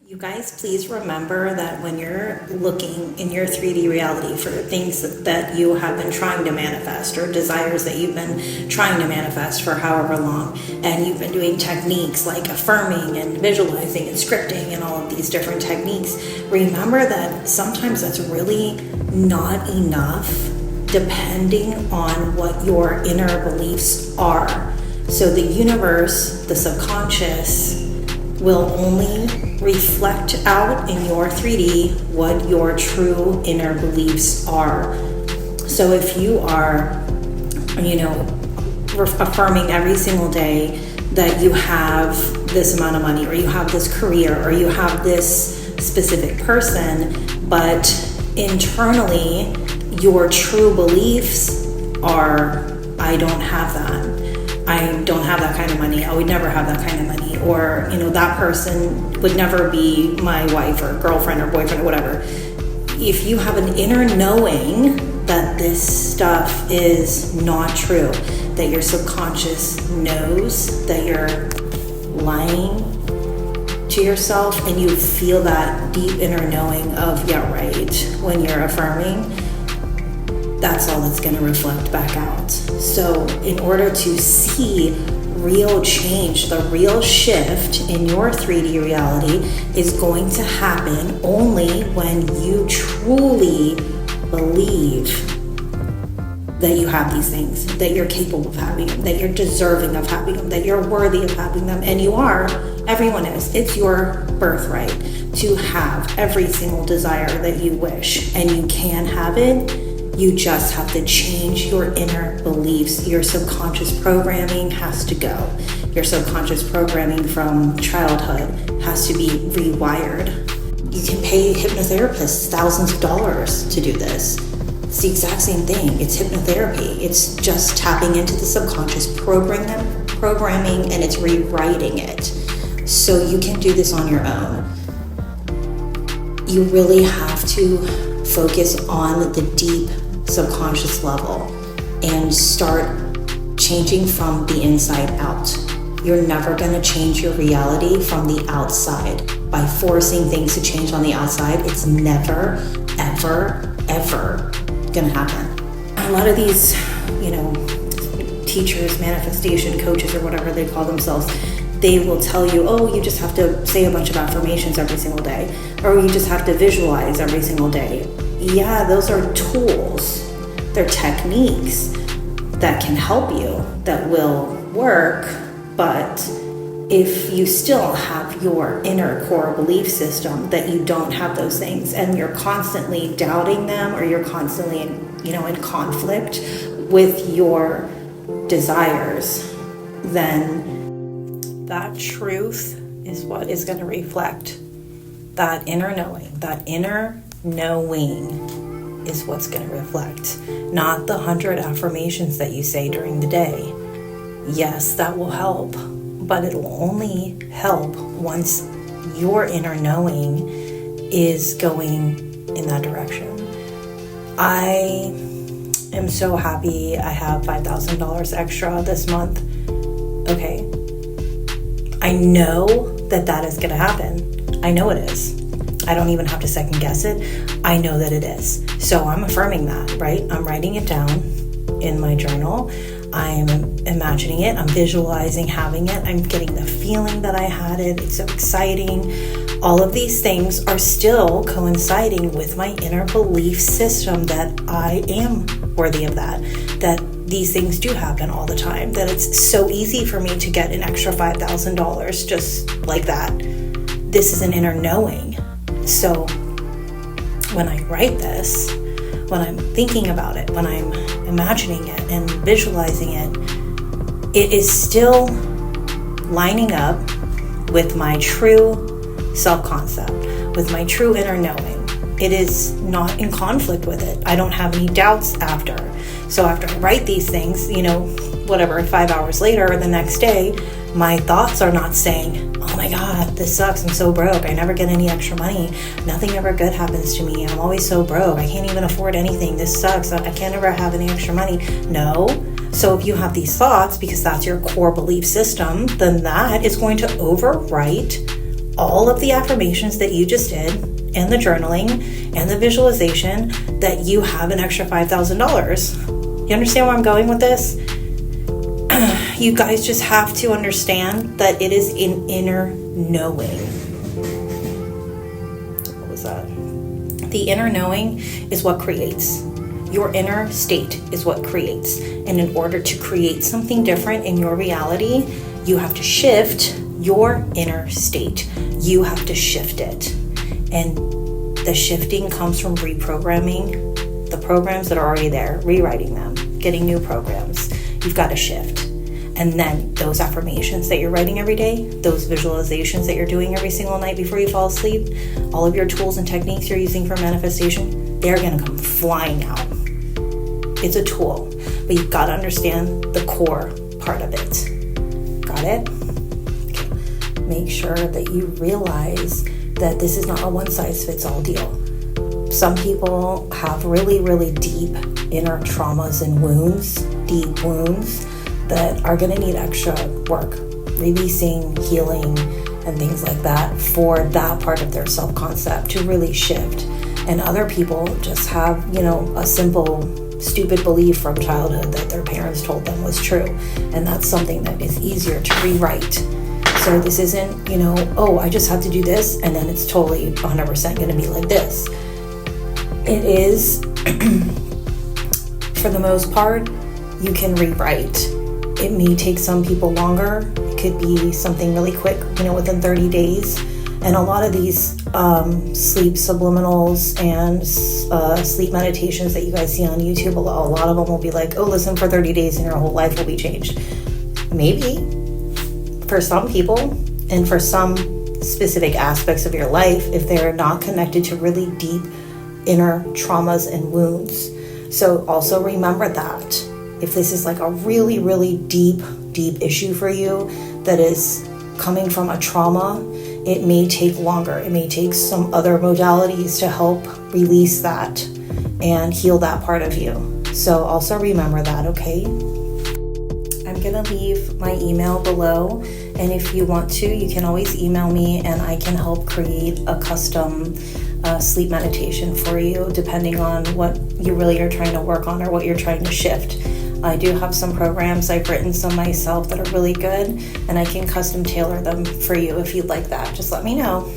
You guys, please remember that when you're looking in your 3D reality for things that you have been trying to manifest or desires that you've been trying to manifest for however long, and you've been doing techniques like affirming and visualizing and scripting and all of these different techniques, remember that sometimes that's really not enough depending on what your inner beliefs are. So the universe, the subconscious, will only reflect out in your 3D what your true inner beliefs are. So if you are, affirming every single day that you have this amount of money, or you have this career, or you have this specific person, but internally your true beliefs are, I don't have that. I don't have that kind of money. I would never have that kind of money. Or, that person would never be my wife or girlfriend or boyfriend or whatever. If you have an inner knowing that this stuff is not true, that your subconscious knows that you're lying to yourself, and you feel that deep inner knowing of, yeah, right, when you're affirming, that's all that's going to reflect back out. So in order to see real change, the real shift in your 3D reality is going to happen only when you truly believe that you have these things, that you're capable of having them, that you're deserving of having them, that you're worthy of having them. And you are, everyone is. It's your birthright to have every single desire that you wish, and you can have it. You just have to change your inner beliefs. Your subconscious programming has to go. Your subconscious programming from childhood has to be rewired. You can pay hypnotherapists thousands of dollars to do this. It's the exact same thing. It's hypnotherapy. It's just tapping into the subconscious programming, and it's rewriting it. So you can do this on your own. You really have to focus on the deep subconscious level and start changing from the inside out. You're never going to change your reality from the outside by forcing things to change on the outside. It's never, ever, ever going to happen. A lot of these, teachers, manifestation coaches, or whatever they call themselves, they will tell you, oh, you just have to say a bunch of affirmations every single day, or you just have to visualize every single day. Yeah, those are tools. They're techniques that can help you, that will work, but if you still have your inner core belief system that you don't have those things, and you're constantly doubting them, or you're constantly in conflict with your desires, then that truth is what is going to reflect. That inner knowing, is what's going to reflect, not the 100 affirmations that you say during the day. Yes, that will help, but it will only help once your inner knowing is going in that direction. I am so happy I have $5,000 extra this month. Okay. I know that is going to happen. I know it is. I don't even have to second guess it. I know that it is. So I'm affirming that, right? I'm writing it down in my journal. I'm imagining it. I'm visualizing having it. I'm getting the feeling that I had it. It's so exciting. All of these things are still coinciding with my inner belief system that I am worthy of that these things do happen all the time, that it's so easy for me to get an extra $5,000 just like that. This is an inner knowing. So when I write this, when I'm thinking about it, when I'm imagining it and visualizing it, it is still lining up with my true self-concept, with my true inner knowing. It is not in conflict with it. I don't have any doubts after. So after I write these things, 5 hours later or the next day, my thoughts are not saying, oh my God, this sucks. I'm so broke. I never get any extra money. Nothing ever good happens to me. I'm always so broke. I can't even afford anything. This sucks. I can't ever have any extra money. No. So if you have these thoughts, because that's your core belief system, then that is going to overwrite all of the affirmations that you just did, and the journaling, and the visualization, that you have an extra $5,000. You understand where I'm going with this? You guys just have to understand that it is an inner knowing. What was that? The inner knowing is what creates. Your inner state is what creates. And in order to create something different in your reality, you have to shift your inner state. You have to shift it. And the shifting comes from reprogramming the programs that are already there, rewriting them, getting new programs. You've got to shift. And then those affirmations that you're writing every day, those visualizations that you're doing every single night before you fall asleep, all of your tools and techniques you're using for manifestation, they're going to come flying out. It's a tool, but you've got to understand the core part of it. Got it? Okay. Make sure that you realize that this is not a one-size-fits-all deal. Some people have really, really deep inner traumas and wounds, deep wounds, that are going to need extra work, releasing, healing, and things like that for that part of their self-concept to really shift. And other people just have, a simple, stupid belief from childhood that their parents told them was true. And that's something that is easier to rewrite. So this isn't, I just have to do this, and then it's totally 100% going to be like this. It is, for the most part, you can rewrite. It may take some people longer. It could be something really quick, within 30 days. And a lot of these sleep subliminals and sleep meditations that you guys see on YouTube, a lot of them will be like, listen for 30 days and your whole life will be changed. Maybe for some people and for some specific aspects of your life, if they're not connected to really deep inner traumas and wounds. So also remember that. If this is like a really, really deep issue for you that is coming from a trauma, it may take longer. It may take some other modalities to help release that and heal that part of you. So also remember that, okay? I'm going to leave my email below. And if you want to, you can always email me and I can help create a custom sleep meditation for you, depending on what you really are trying to work on or what you're trying to shift. I do have some programs. I've written some myself that are really good, and I can custom tailor them for you if you'd like that. Just let me know.